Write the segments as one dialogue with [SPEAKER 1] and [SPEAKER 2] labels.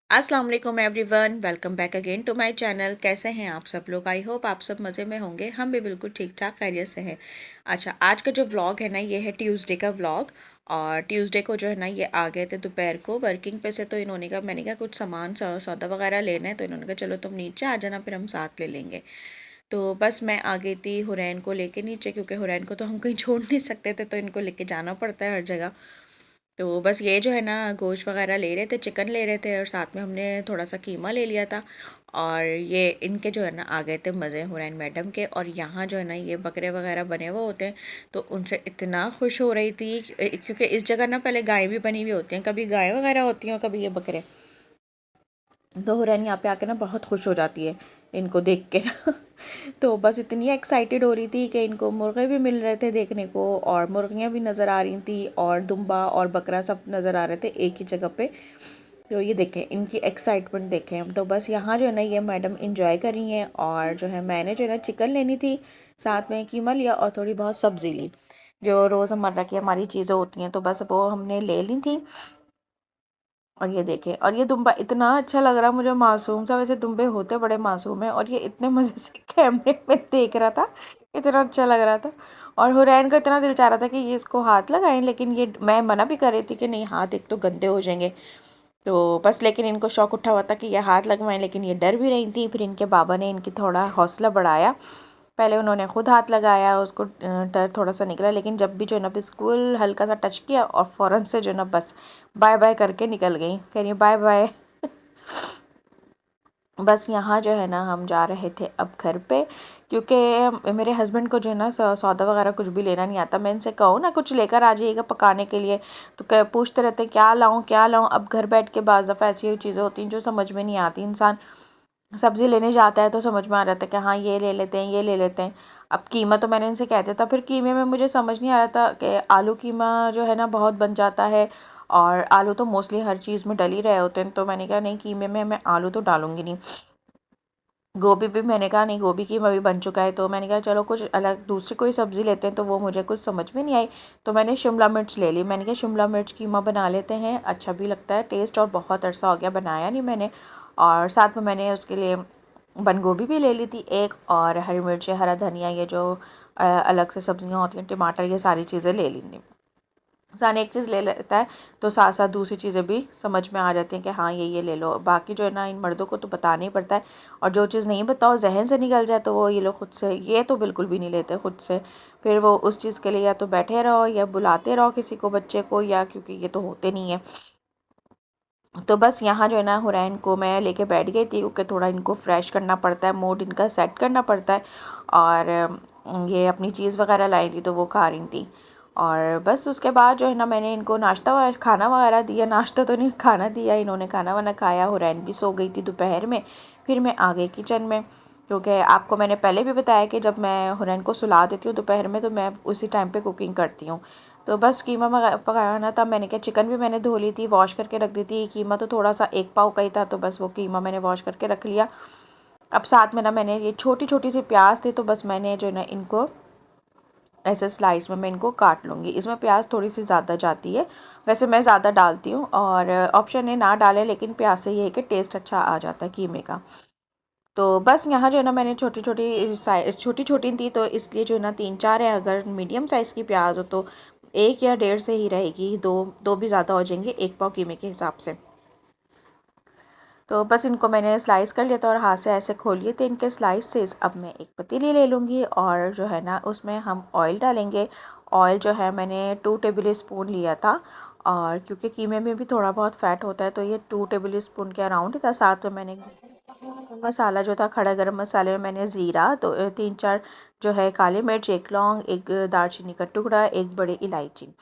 [SPEAKER 1] अस्सलाम वालेकुम everyone, welcome back again to my channel. कैसे हैं आप सब लोग? आई होप आप सब मज़े में होंगे। हम भी बिल्कुल ठीक ठाक खैरियत से हैं। अच्छा, आज का जो व्लॉग है ना, ये है ट्यूसडे का व्लॉग। और ट्यूसडे को जो है ना, ये आ गए थे दोपहर को वर्किंग पे से। तो इन्होंने कहा, मैंने कहा कुछ सामान सौदा वगैरह लेना है, तो इन्होंने कहा चलो तुम नीचे आ जाना, फिर हम साथ ले लेंगे। तो बस मैं आ गई थी हुरैन को लेके नीचे, क्योंकि हुरैन को तो हम कहीं छोड़ नहीं सकते थे, तो इनको लेके जाना पड़ता है हर जगह। तो बस ये जो है ना, गोश्त वगैरह ले रहे थे, चिकन ले रहे थे, और साथ में हमने थोड़ा सा कीमा ले लिया था। और ये इनके जो है ना आ गए थे मज़े हुरैन मैडम के। और यहाँ जो है ना, ये बकरे वगैरह बने हुए होते हैं, तो उनसे इतना खुश हो रही थी क्योंकि इस जगह ना पहले गाय भी बनी हुई होती हैं, कभी गाय वगैरह होती हैं और कभी ये बकरे। तो हुरैन यहाँ पे आके ना बहुत खुश हो जाती है इनको देख के ना। तो बस इतनी एक्साइटेड हो रही थी कि इनको मुर्गे भी मिल रहे थे देखने को, और मुर्गियाँ भी नज़र आ रही थी, और दुम्बा और बकरा सब नज़र आ रहे थे एक ही जगह पे। तो ये देखें, इनकी एक्साइटमेंट देखें हम। तो बस यहाँ जो है ना, ये मैडम इंजॉय कर रही हैं। और जो है मैंने जो है ना चिकन लेनी थी, साथ में कीमा लिया और थोड़ी बहुत सब्ज़ी ली, जो रोज़मर्रा की हमारी चीज़ें होती हैं, तो बस वो हमने ले ली थी। और ये देखें, और ये दुम्बा इतना अच्छा लग रहा मुझे, मासूम सा। वैसे दुम्बे होते बड़े मासूम है, और ये इतने मज़े से कैमरे में देख रहा था, इतना अच्छा लग रहा था। और हुरैन का इतना दिल चाह रहा था कि ये इसको हाथ लगाएं, लेकिन ये मैं मना भी कर रही थी कि नहीं, हाथ एक तो गंदे हो जाएंगे। तो बस, लेकिन इनको शौक उठा हुआ था कि ये हाथ लगवाएं, लेकिन ये डर भी रही थी। फिर इनके बाबा ने इनकी थोड़ा हौसला बढ़ाया। पहले उन्होंने खुद हाथ लगाया, उसको डर थोड़ा सा निकला, लेकिन जब भी जो है ना बिल्कुल हल्का सा टच किया, और फ़ौरन से जो है ना बस बाय बाय करके निकल गई, कह रही बाय बाय। बस यहाँ जो है ना, हम जा रहे थे अब घर पे, क्योंकि मेरे हस्बैंड को जो है ना सौदा वगैरह कुछ भी लेना नहीं आता। मैं इनसे कहूँ ना कुछ लेकर आ जाइएगा पकाने के लिए, तो पूछते रहते हैं क्या लाऊं क्या लाऊं। अब घर बैठ के बाज़ दफ़ा ऐसी चीज़ें होती हैं जो समझ में नहीं आती। इंसान सब्ज़ी लेने जाता है तो समझ में आ जाता है कि हाँ ये ले लेते हैं, ये ले लेते हैं। अब कीमा तो मैंने इनसे कह दिया था, फिर कीमे में मुझे समझ नहीं आ रहा था कि आलू कीमा जो है ना बहुत बन जाता है, और आलू तो मोस्टली हर चीज़ में डल ही रहे होते हैं। तो मैंने कहा नहीं, कीमे में मैं आलू तो डालूंगी नहीं। गोभी भी मैंने कहा नहीं, गोभी कीमा भी बन चुका है। तो मैंने कहा चलो कुछ अलग दूसरी कोई सब्ज़ी लेते हैं, तो वो मुझे कुछ समझ में नहीं आई। तो मैंने शिमला मिर्च ले ली। मैंने कहा शिमला मिर्च कीमा बना लेते हैं, अच्छा भी लगता है टेस्ट, और बहुत अरसा हो गया बनाया नहीं मैंने। और साथ में मैंने उसके लिए बंद गोभी भी ले ली थी एक, और हरी मिर्च, हरा धनिया, ये जो अलग से सब्जियां होती हैं, टमाटर, ये सारी चीज़ें ले ली थी। इंसान एक चीज़ ले लेता है तो साथ साथ दूसरी चीज़ें भी समझ में आ जाती हैं कि हाँ ये ले लो। बाकी जो है ना, इन मर्दों को तो बताना ही पड़ता है, और जो चीज़ नहीं बताओ जहन से निकल जाए तो वो ये लोग खुद से, ये तो बिल्कुल भी नहीं लेते खुद से। फिर वो उस चीज़ के लिए या तो बैठे रहो या बुलाते रहो किसी को, बच्चे को, या क्योंकि ये तो होते नहीं है। तो बस यहाँ जो है ना, हुरैन को मैं लेके बैठ गई थी, क्योंकि थोड़ा इनको फ्रेश करना पड़ता है, मूड इनका सेट करना पड़ता है। और ये अपनी चीज़ वगैरह लाई थी तो वो खा रही थी। और बस उसके बाद जो है ना, मैंने इनको नाश्ता खाना वगैरह दिया, नाश्ता तो नहीं, खाना दिया। इन्होंने खाना वाना खाया, हुरैन भी सो गई थी दोपहर में। फिर मैं आ गई किचन में, क्योंकि आपको मैंने पहले भी बताया कि जब मैं हुरैन को सुला देती हूँ दोपहर में, तो मैं उसी टाइम पे कुकिंग करती हूँ। तो बस कीमा पकाना था। मैंने क्या, चिकन भी मैंने धो ली थी, वॉश करके रख दी थी। कीमा तो थोड़ा सा एक पाव का ही था, तो बस वो कीमा मैंने वॉश करके रख लिया। अब साथ में ना मैंने ये छोटी छोटी सी प्याज थी, तो बस मैंने जो है ना इनको ऐसे स्लाइस में मैं इनको काट लूँगी। इसमें प्याज थोड़ी सी ज़्यादा जाती है, वैसे मैं ज़्यादा डालती हूँ, और ऑप्शन है ना डालें, लेकिन प्याज से ये है कि टेस्ट अच्छा आ जाता है कीमे का। तो बस यहाँ जो है ना, मैंने छोटी छोटी छोटी छोटी थी, तो इसलिए जो है ना तीन चार है। अगर मीडियम साइज़ की प्याज हो तो एक या डेढ़ से ही रहेगी, दो दो भी ज़्यादा हो जाएंगे एक पाव कीमे के हिसाब से। तो बस इनको मैंने स्लाइस कर लिया था, और हाथ से ऐसे खोल लिए थे इनके स्लाइसेस। अब मैं एक पतीली ले लूँगी, और जो है ना उसमें हम ऑयल डालेंगे। ऑयल जो है मैंने 2 टेबल स्पून लिया था, और क्योंकि कीमे में भी थोड़ा बहुत फ़ैट होता है, तो ये 2 टेबल स्पून के अराउंड ही था। साथ में मैंने मसाला जो था, खड़ा गरम मसाले में मैंने ज़ीरा, तो 3-4 जो है काली मिर्च, एक लौंग, एक दालचीनी का टुकड़ा, एक बड़ी इलायची।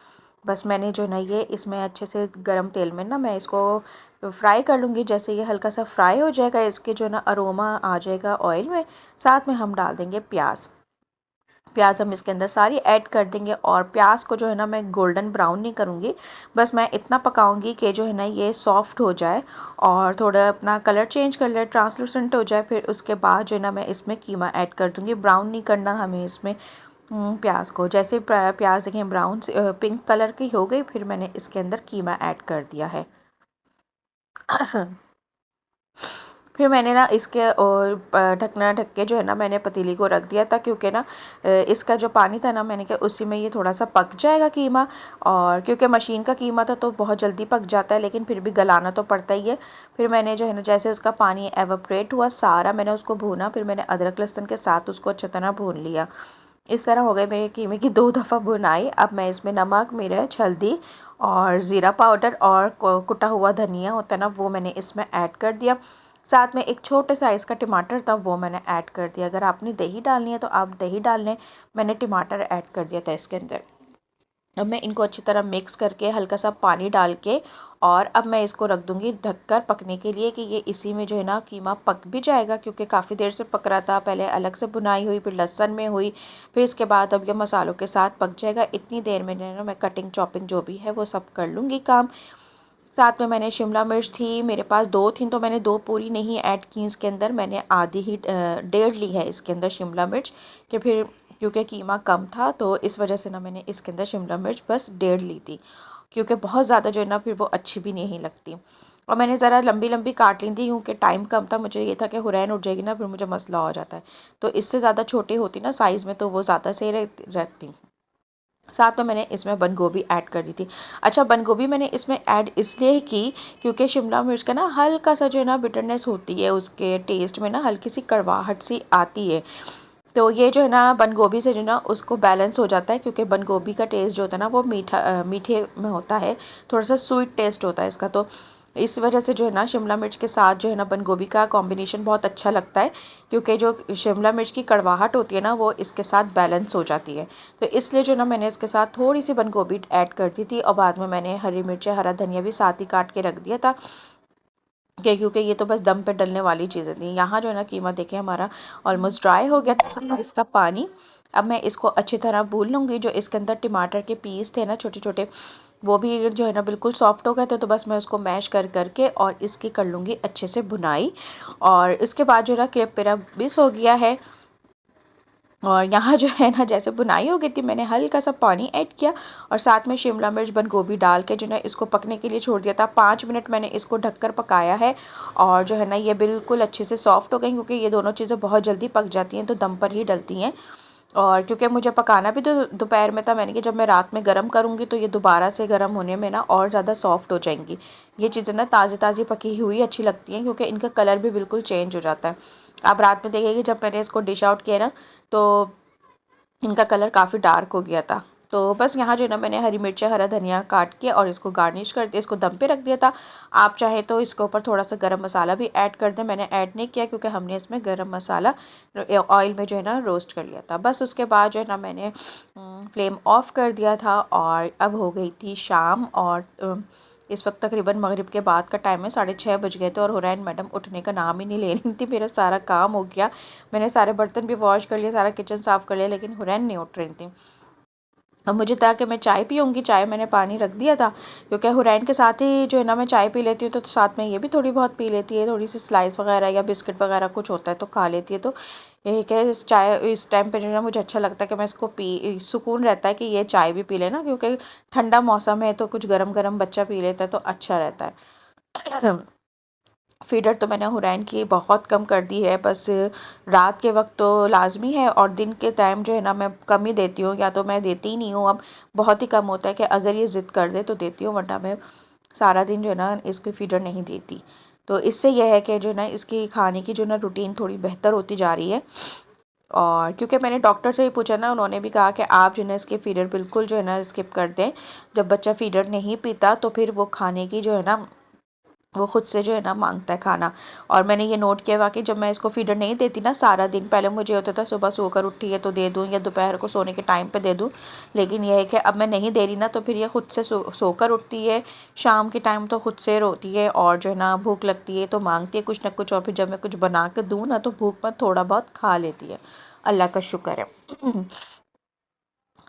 [SPEAKER 1] बस मैंने जो ना ये इसमें अच्छे से गरम तेल में ना मैं इसको फ्राई कर लूँगी। जैसे ये हल्का सा फ्राई हो जाएगा, इसके जो ना अरोमा आ जाएगा ऑयल में, साथ में हम डाल देंगे प्याज। प्याज हम इसके अंदर सारी ऐड कर देंगे, और प्याज को जो है ना मैं गोल्डन ब्राउन नहीं करूँगी, बस मैं इतना पकाऊंगी कि जो है ना ये सॉफ्ट हो जाए, और थोड़ा अपना कलर चेंज कर ले, ट्रांसलूसेंट हो जाए। फिर उसके बाद जो है ना मैं इसमें कीमा ऐड कर दूँगी। ब्राउन नहीं करना हमें इसमें प्याज को। जैसे प्याज देखें ब्राउन से पिंक कलर की हो गई, फिर मैंने इसके अंदर कीमा ऐड कर दिया है। फिर मैंने ना इसके ढकना ढक के जो है ना मैंने पतीली को रख दिया था, क्योंकि ना इसका जो पानी था ना, मैंने कहा उसी में ये थोड़ा सा पक जाएगा कीमा। और क्योंकि मशीन का कीमा था तो बहुत जल्दी पक जाता है, लेकिन फिर भी गलाना तो पड़ता ही है। फिर मैंने जो है ना जैसे उसका पानी एवोपरेट हुआ सारा, मैंने उसको भूना। फिर मैंने अदरक लहसुन के साथ उसको अच्छी तरह भून लिया। इस तरह हो गए मेरे कीमे की 2 दफ़ा भुनाई। अब मैं इसमें नमक, मिर्च, हल्दी और ज़ीरा पाउडर और कुटा हुआ धनिया होता है ना, वो मैंने इसमें ऐड कर दिया। साथ में एक छोटे साइज़ का टमाटर था, वो मैंने ऐड कर दिया। अगर आपने दही डालनी है तो आप दही डाल लें, मैंने टमाटर ऐड कर दिया था इसके अंदर। अब मैं इनको अच्छी तरह मिक्स करके हल्का सा पानी डाल के, और अब मैं इसको रख दूँगी ढककर पकने के लिए, कि ये इसी में जो है ना कीमा पक भी जाएगा, क्योंकि काफ़ी देर से पक रहा था। पहले अलग से भुनाई हुई, फिर लहसुन में हुई, फिर इसके बाद अब ये मसालों के साथ पक जाएगा। इतनी देर में जो है ना मैं कटिंग चॉपिंग जो भी है वो सब कर लूँगी काम। साथ में मैंने शिमला मिर्च थी मेरे पास, 2 थी, तो मैंने 2 पूरी नहीं ऐड की इसके अंदर, मैंने आधी ही 1.5 ली है इसके अंदर शिमला मिर्च, कि फिर क्योंकि कीमा कम था तो इस वजह से ना मैंने इसके अंदर शिमला मिर्च बस 1.5 ली थी, क्योंकि बहुत ज़्यादा जो है ना फिर वो अच्छी भी नहीं लगती। और मैंने ज़रा लंबी लंबी काट ली थी, क्योंकि टाइम कम था, मुझे ये था कि हुरैन उठ जाएगी ना, फिर मुझे मसला हो जाता है। तो इससे ज़्यादा छोटी होती ना साइज़ में, तो वो ज़्यादा सही रहती। साथ में मैंने इसमें बंद गोभी ऐड कर दी थी। अच्छा, बंद गोभी मैंने इसमें ऐड इसलिए की, क्योंकि शिमला मिर्च का ना हल्का सा जो है ना बिटरनेस होती है, उसके टेस्ट में ना हल्की सी कड़वाहट सी आती है। तो ये जो है ना बंद गोभी से जो है ना उसको बैलेंस हो जाता है, क्योंकि बंद गोभी का टेस्ट जो होता है ना वो मीठे में होता है, थोड़ा सा स्वीट टेस्ट होता है इसका। तो इस वजह से जो है ना शिमला मिर्च के साथ जो है ना बंद गोभी का कॉम्बिनेशन बहुत अच्छा लगता है, क्योंकि जो शिमला मिर्च की कड़वाहट होती है ना वो इसके साथ बैलेंस हो जाती है। तो इसलिए जो ना मैंने इसके साथ थोड़ी सी बंद गोभी ऐड कर दी थी, और बाद में मैंने हरी मिर्च, हरा धनिया भी साथ ही काट के रख दिया था, क्योंकि ये तो बस दम पे डलने वाली चीज़ें थी। यहाँ जो है ना कीमा देखिए हमारा ऑलमोस्ट ड्राई हो गया था सारा इसका पानी। अब मैं इसको अच्छी तरह भून लूँगी। जो इसके अंदर टमाटर के पीस थे ना छोटे छोटे, वो भी जो है ना बिल्कुल सॉफ्ट हो गए थे, तो बस मैं उसको मैश कर करके और इसकी कर लूँगी अच्छे से भुनाई। और इसके बाद जो है ना क्लिप मेरा मिस हो गया है, और यहाँ जो है ना जैसे बुनाई हो गई थी, मैंने हल्का सा पानी ऐड किया, और साथ में शिमला मिर्च, बंद गोभी डाल के जो है इसको पकने के लिए छोड़ दिया था। 5 मिनट मैंने इसको ढककर पकाया है, और जो है ना ये बिल्कुल अच्छे से सॉफ्ट हो गई, क्योंकि ये दोनों चीज़ें बहुत जल्दी पक जाती हैं तो दम पर ही डलती हैं। और क्योंकि मुझे पकाना भी तो दोपहर में था, मैंने कि जब मैं रात में गर्म करूँगी तो ये दोबारा से गर्म होने में ना और ज़्यादा सॉफ्ट हो जाएंगी। ये चीज़ें ना ताज़ी ताज़ी पकी हुई अच्छी लगती हैं, क्योंकि इनका कलर भी बिल्कुल चेंज हो जाता है। आप रात में देखिए जब मैंने इसको डिश आउट किया ना, तो इनका कलर काफ़ी डार्क हो गया था। तो बस यहाँ जो है ना मैंने हरी मिर्चा, हरा धनिया काट के और इसको गार्निश कर दिया, इसको दम पे रख दिया था। आप चाहे तो इसके ऊपर थोड़ा सा गरम मसाला भी ऐड कर दें, मैंने ऐड नहीं किया क्योंकि हमने इसमें गरम मसाला ऑयल में जो है ना रोस्ट कर लिया था। बस उसके बाद जो है ना मैंने फ्लेम ऑफ कर दिया था, और अब हो गई थी शाम। और इस वक्त तकरीबन मगरिब के बाद का टाइम है, 6:30 बज गए थे, और हुरैन मैडम उठने का नाम ही नहीं ले रही थी। मेरा सारा काम हो गया, मैंने सारे बर्तन भी वॉश कर लिए, सारा किचन साफ़ कर लिया, लेकिन हुरैन नहीं उठ रही थी। अब मुझे था कि मैं चाय पीऊँगी, चाय मैंने पानी रख दिया था, क्योंकि हुरैन के साथ ही जो है ना मैं चाय पी लेती हूँ, तो साथ में ये भी थोड़ी बहुत पी लेती है, थोड़ी सी स्लाइस वगैरह या बिस्किट वगैरह कुछ होता है तो खा लेती है। तो यही कि इस चाय इस टाइम पे जो है ना मुझे अच्छा लगता है कि मैं इसको पी, सुकून रहता है कि ये चाय भी पी लेना, क्योंकि ठंडा मौसम है तो कुछ गरम गरम बच्चा पी लेता है तो अच्छा रहता है। फ़ीडर तो मैंने हुरैन की बहुत कम कर दी है, बस रात के वक्त तो लाजमी है, और दिन के टाइम जो है ना मैं कम ही देती हूँ, या तो मैं देती ही नहीं हूँ। अब बहुत ही कम होता है कि अगर ये ज़िद कर दे तो देती हूँ, वरना मैं सारा दिन जो है ना इसको फ़ीडर नहीं देती। तो इससे यह है कि जो है ना इसकी खाने की जो ना रूटीन थोड़ी बेहतर होती जा रही है। और क्योंकि मैंने डॉक्टर से ही पूछा ना, उन्होंने भी कहा कि आप जो है ना इसके फ़ीडर बिल्कुल जो है ना स्किप कर दें। जब बच्चा फ़ीडर नहीं पीता तो फिर वो खाने की जो है ना वो खुद से जो है ना मांगता है खाना। और मैंने ये नोट किया वाकई, जब मैं इसको फीडर नहीं देती ना सारा दिन, पहले मुझे होता था सुबह सोकर उठी है तो दे दूँ, या दोपहर को सोने के टाइम पे दे दूँ। लेकिन यह है कि अब मैं नहीं दे रही ना, तो फिर ये खुद से सोकर उठती है, शाम के टाइम तो खुद से रोती है, और जो है ना भूख लगती है तो मांगती है कुछ ना कुछ, और फिर जब मैं कुछ बना के दूँ ना तो भूख में थोड़ा बहुत खा लेती है। अल्लाह का शुक्र है।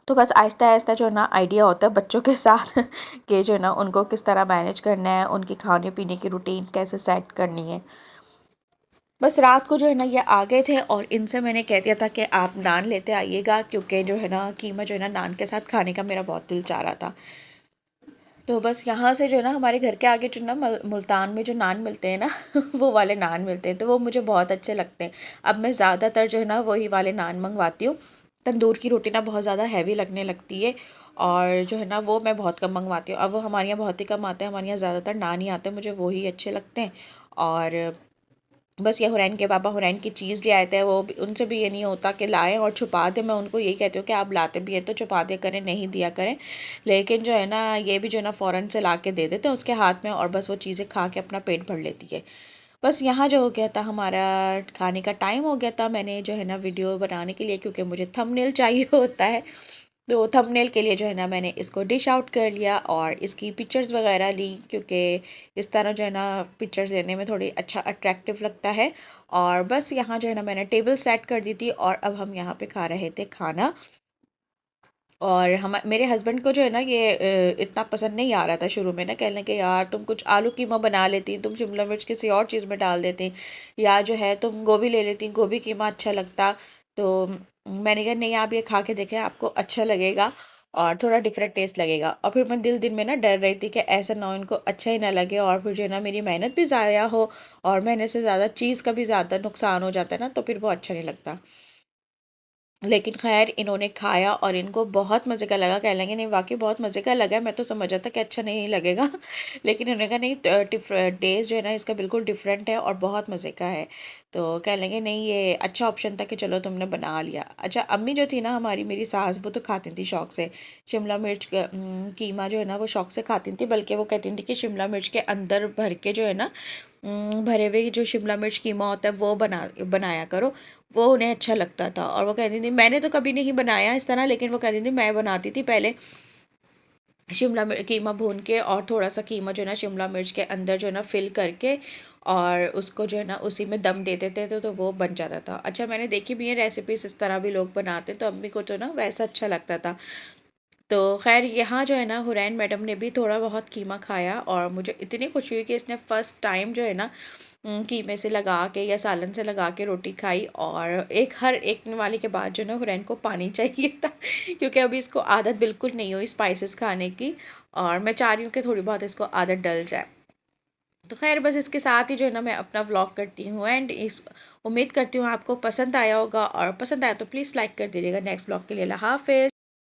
[SPEAKER 1] तो बस आहिस्ता आहिस्ता जो है ना आइडिया होता है बच्चों के साथ कि जो है ना उनको किस तरह मैनेज करना है, उनकी खाने पीने की रूटीन कैसे सेट करनी है। बस रात को जो है ना ये आ गए थे, और इनसे मैंने कह दिया था कि आप नान लेते आइएगा, क्योंकि जो है ना कीमा जो है ना नान के साथ खाने का मेरा बहुत दिल चाह रहा था। तो बस यहाँ से जो है ना हमारे घर के आगे जो ना मुल्तान में जो नान मिलते हैं ना वो वाले नान मिलते हैं, तो वो मुझे बहुत अच्छे लगते हैं। अब मैं ज़्यादातर जो है ना वही वाले नान मंगवाती हूँ। तंदूर की रोटी ना बहुत ज़्यादा हैवी लगने लगती है, और जो है ना वो मैं बहुत कम मंगवाती हूँ। अब वो हमारे यहाँ बहुत ही कम आते हैं, हमारे यहाँ ज़्यादातर नान ही आते हैं, मुझे वो ही अच्छे लगते हैं। और बस ये हुरैन के पापा हुरैन की चीज़ ले आए थे, वो भी उनसे भी ये नहीं होता कि लाएं और छुपा दें। मैं उनको यही कहती हूँ कि आप लाते भी हैं तो छुपा दिया करें, नहीं दिया करें। लेकिन जो है ना ये भी जो है ना फ़ौरन से ला के दे देते हैं उसके हाथ में, और बस वो चीज़ें खा के अपना पेट भर लेती है। बस यहाँ जो हो गया था, हमारा खाने का टाइम हो गया था। मैंने जो है ना वीडियो बनाने के लिए, क्योंकि मुझे थंबनेल चाहिए होता है, तो थंबनेल के लिए जो है ना मैंने इसको डिश आउट कर लिया और इसकी पिक्चर्स वगैरह ली, क्योंकि इस तरह जो है ना पिक्चर्स लेने में थोड़ी अच्छा अट्रैक्टिव लगता है। और बस यहाँ जो है ना मैंने टेबल सेट कर दी थी, और अब हम यहाँ पे खा रहे थे खाना। और हम मेरे हस्बैंड को जो है ना ये इतना पसंद नहीं आ रहा था शुरू में ना, कहने के यार तुम कुछ आलू कीमा बना लेती, तुम शिमला मिर्च किसी और चीज़ में डाल देती, या जो है तुम गोभी ले लेती, गोभी कीमा अच्छा लगता। तो मैंने कहा नहीं, आप ये खा के देखें, आपको अच्छा लगेगा और थोड़ा डिफरेंट टेस्ट लगेगा। और फिर मैं दिल में ना डर रही थी कि ऐसा ना हो इनको अच्छा ही ना लगे, और फिर जो है ना मेरी मेहनत भी ज़ाया हो, और मेहनत से ज़्यादा चीज़ का भी ज़्यादा नुकसान हो जाता है ना, तो फिर वो अच्छा नहीं लगता। लेकिन खैर इन्होंने खाया और इनको बहुत मज़े का लगा, कह लेंगे नहीं वाकई बहुत मज़े का लगा, मैं तो समझ रहा था कि अच्छा नहीं लगेगा लेकिन इन्होंने कहा नहीं, टेस्ट जो है ना इसका बिल्कुल डिफरेंट है और बहुत मज़े का है। तो कह लेंगे नहीं ये अच्छा ऑप्शन था कि चलो तुमने बना लिया। अच्छा, अम्मी जो थी ना हमारी, मेरी सास, वो तो खाती थी शौक से शिमला मिर्च कीमा जो है ना वो शौक से खाती थी, बल्कि वो कहती थी कि शिमला मिर्च के अंदर भर के जो है ना भरे हुए जो शिमला मिर्च कीमा होता है वो बनाया करो, वो उन्हें अच्छा लगता था। और वो कहती थी, मैंने तो कभी नहीं बनाया इस तरह, लेकिन वो कहती थी मैं बनाती थी पहले शिमला मिर्च कीमा भून के, और थोड़ा सा कीमा जो है ना शिमला मिर्च के अंदर जो है ना फिल करके, और उसको जो है ना उसी में दम दे देते थे, तो वो बन जाता था। अच्छा, मैंने देखी भी है रेसिपीज इस तरह भी लोग बनाते, तो अम्मी को जो ना वैसा अच्छा लगता था। तो खैर यहाँ जो है ना हुरैन मैडम ने भी थोड़ा बहुत कीमा खाया, और मुझे इतनी खुशी हुई कि इसने फर्स्ट टाइम जो है ना कीमे से लगा के या सालन से लगा के रोटी खाई। और हर एक वाले के बाद जो ना हुरैन को पानी चाहिए था क्योंकि अभी इसको आदत बिल्कुल नहीं हुई स्पाइसेस खाने की, और मैं चाह रही हूँ कि थोड़ी बहुत इसको आदत डल जाए। तो खैर बस इसके साथ ही जो है ना मैं अपना व्लॉग करती हूँ एंड इस उम्मीद करती हूँ आपको पसंद आया होगा, और पसंद आया तो प्लीज़ लाइक कर दीजिएगा। नेक्स्ट व्लॉग के लिए अल्लाह हाफिज़।